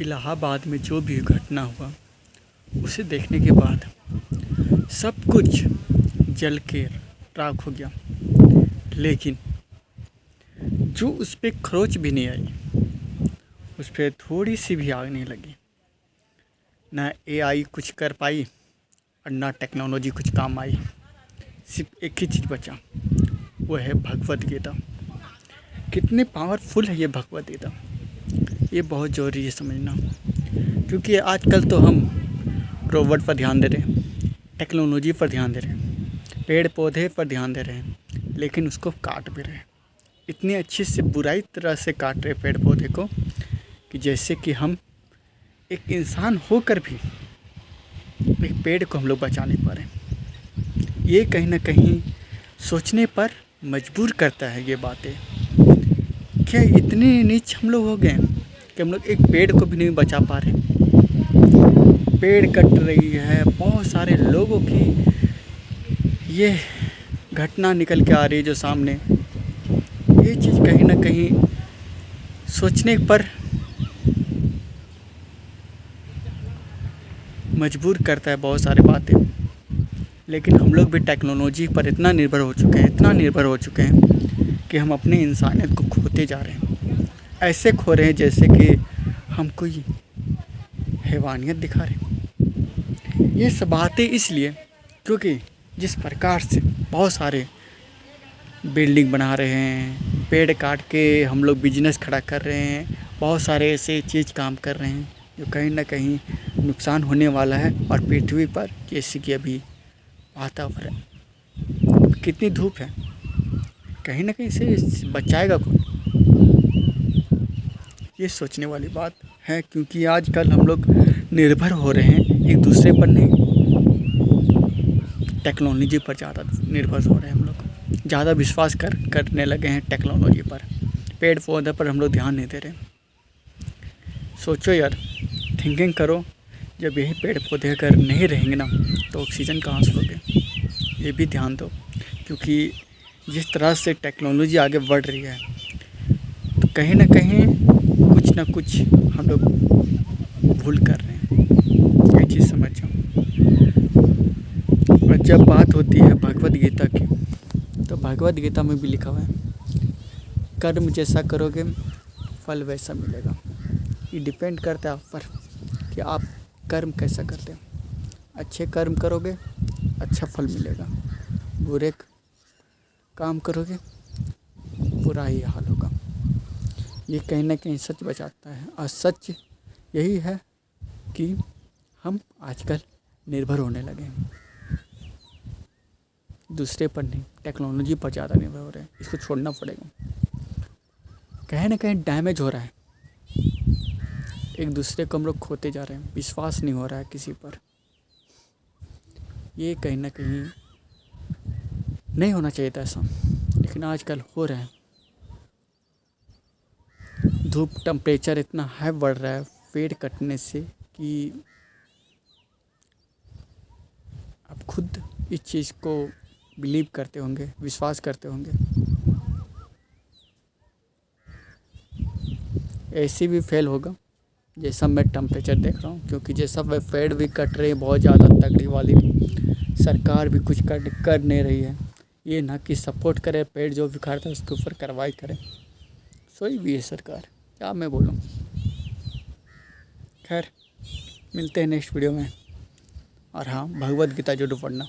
इलाहाबाद में जो भी घटना हुआ उसे देखने के बाद सब कुछ जल के राख हो गया, लेकिन जो उस पर खरोच भी नहीं आई, उस पर थोड़ी सी भी आग नहीं लगी। ना एआई कुछ कर पाई और ना टेक्नोलॉजी कुछ काम आई। सिर्फ एक ही चीज़ बचा, वो है भगवद गीता। कितने पावरफुल है ये भगवद गीता, ये बहुत ज़रूरी है समझना। क्योंकि आजकल तो हम रोबोट पर ध्यान दे रहे हैं, टेक्नोलॉजी पर ध्यान दे रहे हैं, पेड़ पौधे पर ध्यान दे रहे हैं, लेकिन उसको काट भी रहे हैं। इतनी अच्छी से बुराई तरह से काट रहे पेड़ पौधे को कि जैसे कि हम एक इंसान होकर भी एक पेड़ को हम लोग बचा नहीं पा रहे। ये कहीं ना कहीं सोचने पर मजबूर करता है ये बातें। क्या इतने नीच हम लोग हो गए कि हम लोग एक पेड़ को भी नहीं बचा पा रहे। पेड़ कट रही है, बहुत सारे लोगों की ये घटना निकल के आ रही है जो सामने। ये चीज़ कहीं ना कहीं सोचने पर मजबूर करता है बहुत सारी बातें। लेकिन हम लोग भी टेक्नोलॉजी पर इतना निर्भर हो चुके हैं कि हम अपने इंसानियत को खोते जा रहे हैं। ऐसे खो रहे हैं जैसे कि हम कोई हैवानियत दिखा रहे हैं। ये सब बातें इसलिए क्योंकि जिस प्रकार से बहुत सारे बिल्डिंग बना रहे हैं, पेड़ काट के हम लोग बिजनेस खड़ा कर रहे हैं, बहुत सारे ऐसे चीज़ काम कर रहे हैं जो कहीं ना कहीं नुकसान होने वाला है। और पृथ्वी पर जैसे कि अभी वातावरण कितनी धूप है, कहीं ना कहीं से बचाएगा कौन, ये सोचने वाली बात है। क्योंकि आजकल हम लोग निर्भर हो रहे हैं एक दूसरे पर नहीं, टेक्नोलॉजी पर ज़्यादा निर्भर हो रहे हैं। हम लोग ज़्यादा विश्वास करने लगे हैं टेक्नोलॉजी पर, पेड़ पौधे पर हम लोग ध्यान नहीं दे रहे। सोचो यार, थिंकिंग करो, जब यही पेड़ पौधे अगर नहीं रहेंगे ना तो ऑक्सीजन कहाँ से लोगे, ये भी ध्यान दो। क्योंकि जिस तरह से टेक्नोलॉजी आगे बढ़ रही है तो कहीं ना कहीं कुछ ना कुछ हम लोग भूल कर रहे हैं, ये चीज़ समझ जाओ। और जब बात होती है भगवद गीता की, तो भगवद गीता में भी लिखा हुआ है, कर्म जैसा करोगे फल वैसा मिलेगा। ये डिपेंड करता है आप पर कि आप कर्म कैसा करते हैं। अच्छे कर्म करोगे अच्छा फल मिलेगा, बुरे काम करोगे बुरा ही हाल होगा। ये कहीं ना कहीं सच बचाता है। और सच यही है कि हम आजकल निर्भर होने लगे हैं, दूसरे पर नहीं, टेक्नोलॉजी पर ज़्यादा निर्भर हो रहे हैं। इसको छोड़ना पड़ेगा। कहीं ना कहीं डैमेज हो रहा है, एक दूसरे को हम लोग खोते जा रहे हैं, विश्वास नहीं हो रहा है किसी पर। ये कहीं ना कहीं नहीं होना चाहिए था ऐसा, लेकिन आजकल हो रहा है। धूप टेम्परेचर इतना हाई बढ़ रहा है पेड़ कटने से कि आप खुद इस चीज़ को बिलीव करते होंगे, विश्वास करते होंगे। ऐसे भी फेल होगा जैसा मैं टेम्परेचर देख रहा हूँ। क्योंकि जैसा वह पेड़ भी कट रहे हैं बहुत ज़्यादा तगड़ी वाली, सरकार भी कुछ कर नहीं रही है। ये ना कि सपोर्ट करे, पेड़ जो भी काटता है उसके ऊपर कार्रवाई करे। सोई भी है सरकार, क्या मैं बोलूँ। खैर, मिलते हैं नेक्स्ट वीडियो में। और हाँ, भगवद गीता जरूर पढ़ना।